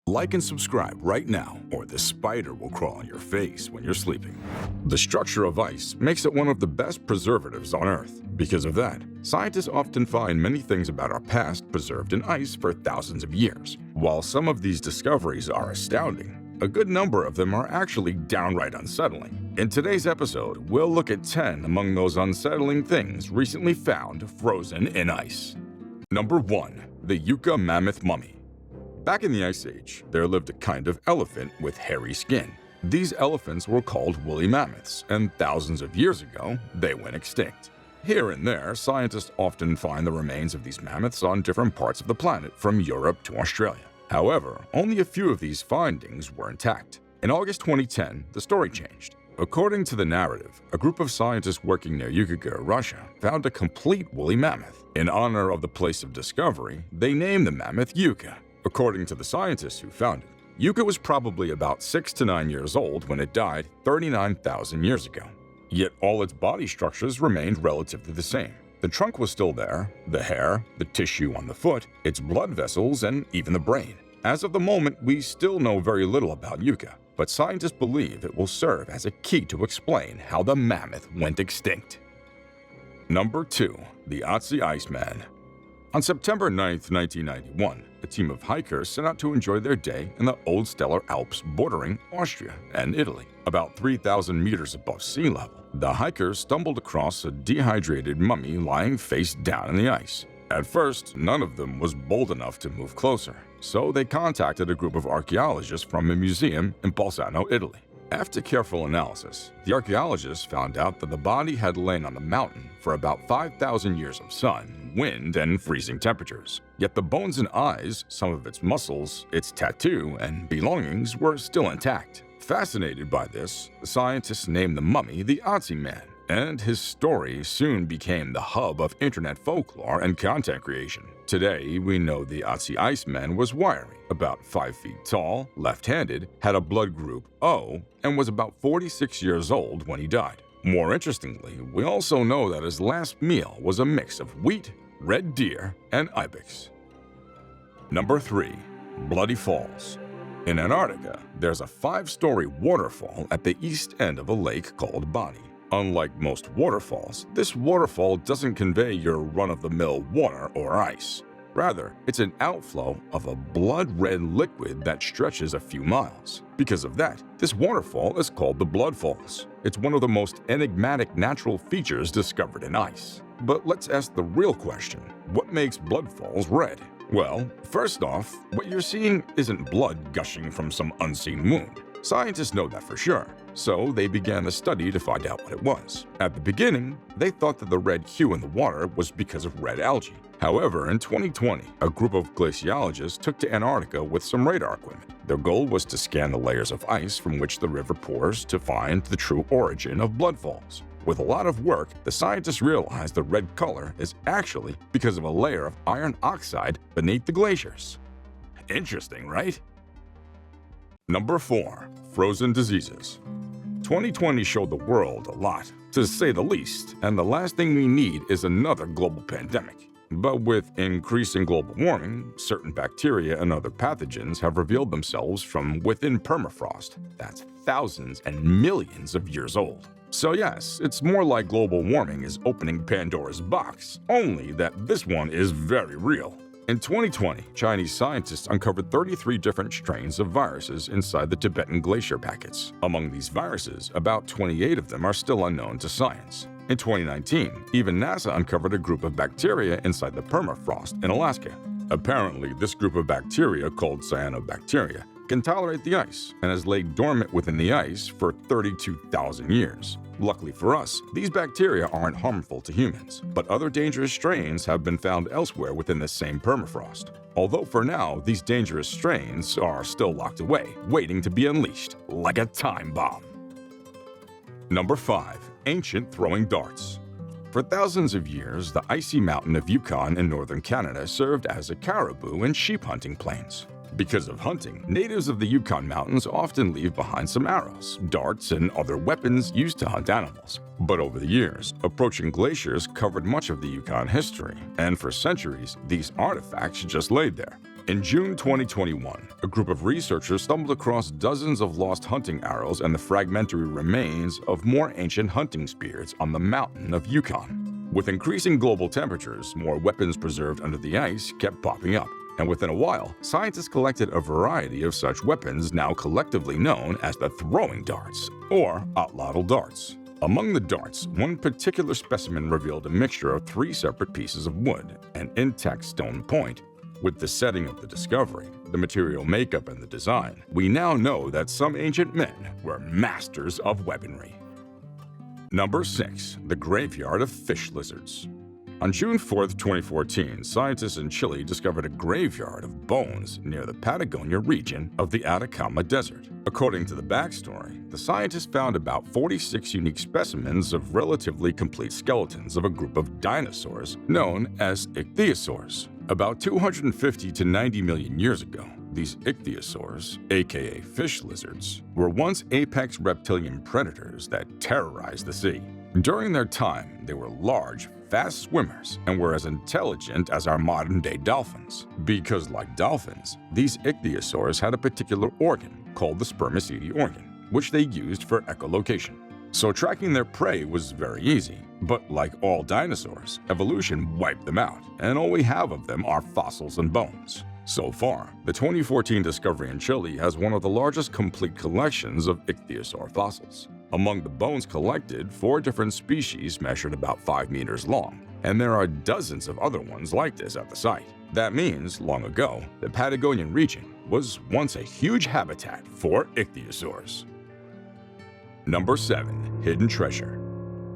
Like and subscribe right now, or the spider will crawl on your face when you're sleeping. The structure of ice makes it one of the best preservatives on Earth. Because of that, scientists often find many things about our past preserved in ice for thousands of years. While some of these discoveries are astounding, a good number of them are actually downright unsettling. In today's episode, we'll look at 10 among those unsettling things recently found frozen in ice. Number 1. The Yucca Mammoth Mummy. Back in the Ice Age, there lived a kind of elephant with hairy skin. These elephants were called woolly mammoths, and thousands of years ago, they went extinct. Here and there, scientists often find the remains of these mammoths on different parts of the planet, from Europe to Australia. However, only a few of these findings were intact. In August 2010, the story changed. According to the narrative, a group of scientists working near Yucca, Russia, found a complete woolly mammoth. In honor of the place of discovery, they named the mammoth Yucca. According to the scientists who found it, Yucca was probably about 6 to 9 years old when it died 39,000 years ago. Yet all its body structures remained relatively the same. The trunk was still there, the hair, the tissue on the foot, its blood vessels, and even the brain. As of the moment, we still know very little about Yucca, but scientists believe it will serve as a key to explain how the mammoth went extinct. Number 2. The Otsi Iceman. On September 9, 1991, a team of hikers set out to enjoy their day in the Old Stellar Alps bordering Austria and Italy. About 3,000 meters above sea level, the hikers stumbled across a dehydrated mummy lying face down in the ice. At first, none of them was bold enough to move closer, so they contacted a group of archaeologists from a museum in Bolzano, Italy. After careful analysis, the archaeologists found out that the body had lain on the mountain for about 5,000 years of sun, wind, and freezing temperatures. Yet the bones and eyes, some of its muscles, its tattoo, and belongings were still intact. Fascinated by this, the scientists named the mummy the Otsi Man, and his story soon became the hub of internet folklore and content creation. Today, we know the Otsi Iceman was wiry, about 5 feet tall, left-handed, had a blood group O, and was about 46 years old when he died. More interestingly, we also know that his last meal was a mix of wheat, red deer, and ibex. Number 3. Bloody Falls. In Antarctica, there's a 5-story waterfall at the east end of a lake called Bani. Unlike most waterfalls, this waterfall doesn't convey your run-of-the-mill water or ice. Rather, it's an outflow of a blood-red liquid that stretches a few miles. Because of that, this waterfall is called the Blood Falls. It's one of the most enigmatic natural features discovered in ice. But let's ask the real question: what makes blood falls red? Well, first off, what you're seeing isn't blood gushing from some unseen wound. Scientists know that for sure, so they began a study to find out what it was. At the beginning, they thought that the red hue in the water was because of red algae. However, in 2020, a group of glaciologists took to Antarctica with some radar equipment. Their goal was to scan the layers of ice from which the river pours to find the true origin of blood falls. With a lot of work, the scientists realized the red color is actually because of a layer of iron oxide beneath the glaciers. Interesting, right? Number 4. Frozen diseases. 2020 showed the world a lot, to say the least, and the last thing we need is another global pandemic. But with increasing global warming, certain bacteria and other pathogens have revealed themselves from within permafrost that's thousands and millions of years old. So yes, it's more like global warming is opening Pandora's box, only that this one is very real. In 2020, Chinese scientists uncovered 33 different strains of viruses inside the Tibetan glacier packets. Among these viruses, about 28 of them are still unknown to science. In 2019, even NASA uncovered a group of bacteria inside the permafrost in Alaska. Apparently, this group of bacteria, called cyanobacteria, can tolerate the ice and has laid dormant within the ice for 32,000 years. Luckily for us, these bacteria aren't harmful to humans, but other dangerous strains have been found elsewhere within the same permafrost. Although for now, these dangerous strains are still locked away, waiting to be unleashed like a time bomb. Number 5. Ancient throwing darts. For thousands of years, the icy mountain of Yukon in northern Canada served as a caribou and sheep hunting plains. Because of hunting, natives of the Yukon Mountains often leave behind some arrows, darts, and other weapons used to hunt animals. But over the years, approaching glaciers covered much of the Yukon history, and for centuries, these artifacts just laid there. In June 2021, a group of researchers stumbled across dozens of lost hunting arrows and the fragmentary remains of more ancient hunting spears on the mountain of Yukon. With increasing global temperatures, more weapons preserved under the ice kept popping up, and within a while, scientists collected a variety of such weapons now collectively known as the throwing darts, or atlatl darts. Among the darts, one particular specimen revealed a mixture of 3 separate pieces of wood, an intact stone point. With the setting of the discovery, the material makeup, and the design, we now know that some ancient men were masters of weaponry. Number 6. The Graveyard of Fish Lizards. On June 4, 2014, scientists in Chile discovered a graveyard of bones near the Patagonia region of the Atacama Desert. According to the backstory, the scientists found about 46 unique specimens of relatively complete skeletons of a group of dinosaurs known as ichthyosaurs. About 250 to 90 million years ago, these ichthyosaurs, aka fish lizards, were once apex reptilian predators that terrorized the sea. During their time, they were large, fast swimmers and were as intelligent as our modern-day dolphins. Because like dolphins, these ichthyosaurs had a particular organ called the spermaceti organ, which they used for echolocation. So tracking their prey was very easy. But like all dinosaurs, evolution wiped them out, and all we have of them are fossils and bones. So far, the 2014 discovery in Chile has one of the largest complete collections of ichthyosaur fossils. Among the bones collected, 4 different species measured about 5 meters long, and there are dozens of other ones like this at the site. That means, long ago, the Patagonian region was once a huge habitat for ichthyosaurs. Number 7. Hidden Treasure.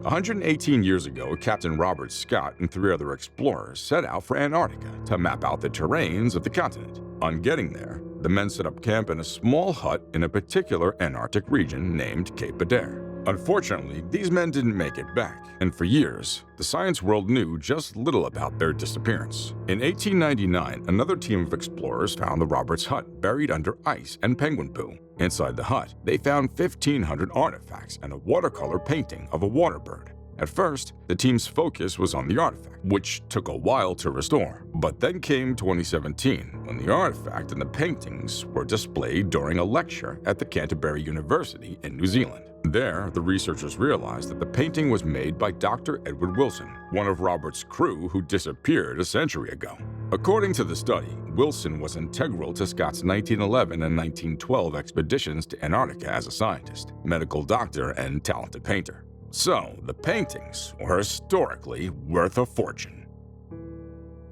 118 years ago, Captain Robert Scott and 3 other explorers set out for Antarctica to map out the terrains of the continent. On getting there, the men set up camp in a small hut in a particular Antarctic region named Cape Adare. Unfortunately, these men didn't make it back, and for years, the science world knew just little about their disappearance. In 1899, another team of explorers found the Roberts hut buried under ice and penguin poo. Inside the hut, they found 1,500 artifacts and a watercolor painting of a water bird. At first, the team's focus was on the artifact, which took a while to restore. But then came 2017, when the artifact and the paintings were displayed during a lecture at the Canterbury University in New Zealand. There, the researchers realized that the painting was made by Dr. Edward Wilson, one of Robert's crew who disappeared a century ago. According to the study, Wilson was integral to Scott's 1911 and 1912 expeditions to Antarctica as a scientist, medical doctor, and talented painter. So, the paintings were historically worth a fortune.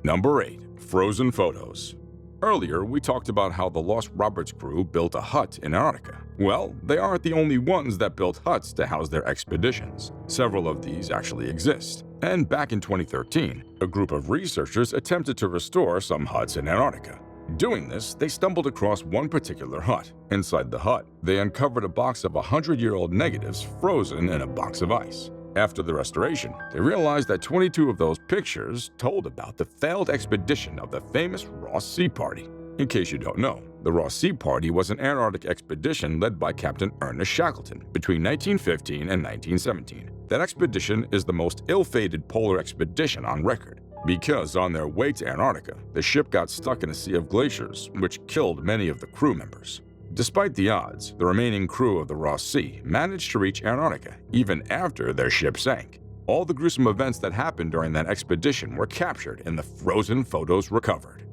Number 8. Frozen Photos. Earlier, we talked about how the Lost Roberts crew built a hut in Antarctica. Well, they aren't the only ones that built huts to house their expeditions. Several of these actually exist. And back in 2013, a group of researchers attempted to restore some huts in Antarctica. Doing this, they stumbled across one particular hut. Inside the hut, they uncovered a box of 100-year-old negatives frozen in a box of ice. After the restoration, they realized that 22 of those pictures told about the failed expedition of the famous Ross Sea Party. In case you don't know, the Ross Sea Party was an Antarctic expedition led by Captain Ernest Shackleton between 1915 and 1917. That expedition is the most ill-fated polar expedition on record, because on their way to Antarctica, the ship got stuck in a sea of glaciers, which killed many of the crew members. Despite the odds, the remaining crew of the Ross Sea managed to reach Antarctica even after their ship sank. All the gruesome events that happened during that expedition were captured in the frozen photos recovered.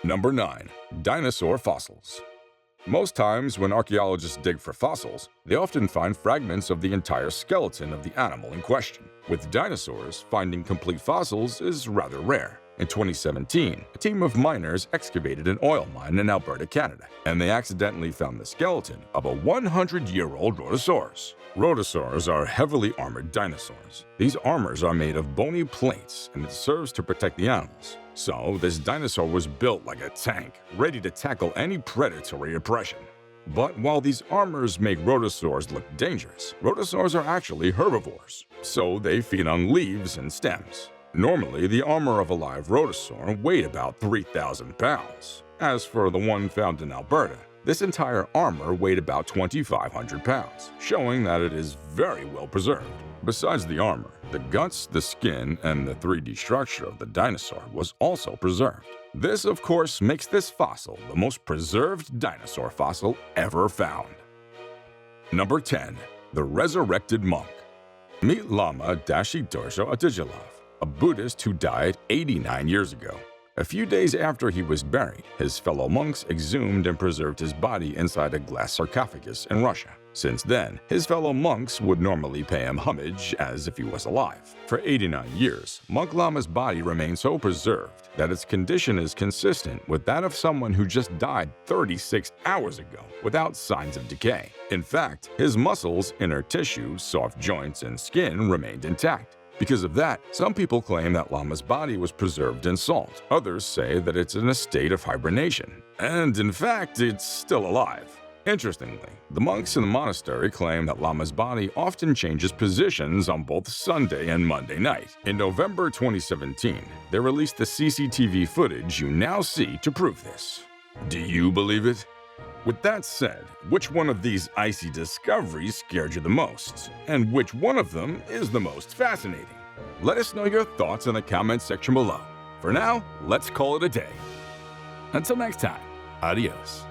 Number 9. Dinosaur Fossils. Most times when archaeologists dig for fossils, they often find fragments of the entire skeleton of the animal in question. With dinosaurs, finding complete fossils is rather rare. In 2017, a team of miners excavated an oil mine in Alberta, Canada, and they accidentally found the skeleton of a 100-year-old Rhodosaurus. Rhodosaurs are heavily armored dinosaurs. These armors are made of bony plates, and it serves to protect the animals. So, this dinosaur was built like a tank, ready to tackle any predatory oppression. But while these armors make rhodosaurs look dangerous, rhodosaurs are actually herbivores, so they feed on leaves and stems. Normally, the armor of a live rhodosaur weighed about 3,000 pounds. As for the one found in Alberta, this entire armor weighed about 2,500 pounds, showing that it is very well preserved. Besides the armor, the guts, the skin, and the 3D structure of the dinosaur was also preserved. This, of course, makes this fossil the most preserved dinosaur fossil ever found. Number 10. The Resurrected Monk. Meet Lama Dashidorsho Adijilov, a Buddhist who died 89 years ago. A few days after he was buried, his fellow monks exhumed and preserved his body inside a glass sarcophagus in Russia. Since then, his fellow monks would normally pay him homage as if he was alive. For 89 years, Monk Lama's body remains so preserved that its condition is consistent with that of someone who just died 36 hours ago without signs of decay. In fact, his muscles, inner tissue, soft joints, and skin remained intact. Because of that, some people claim that Lama's body was preserved in salt. Others say that it's in a state of hibernation. And in fact, it's still alive. Interestingly, the monks in the monastery claim that Lama's body often changes positions on both Sunday and Monday night. In November 2017, they released the CCTV footage you now see to prove this. Do you believe it? With that said, which one of these icy discoveries scared you the most? And which one of them is the most fascinating? Let us know your thoughts in the comments section below. For now, let's call it a day. Until next time, adios.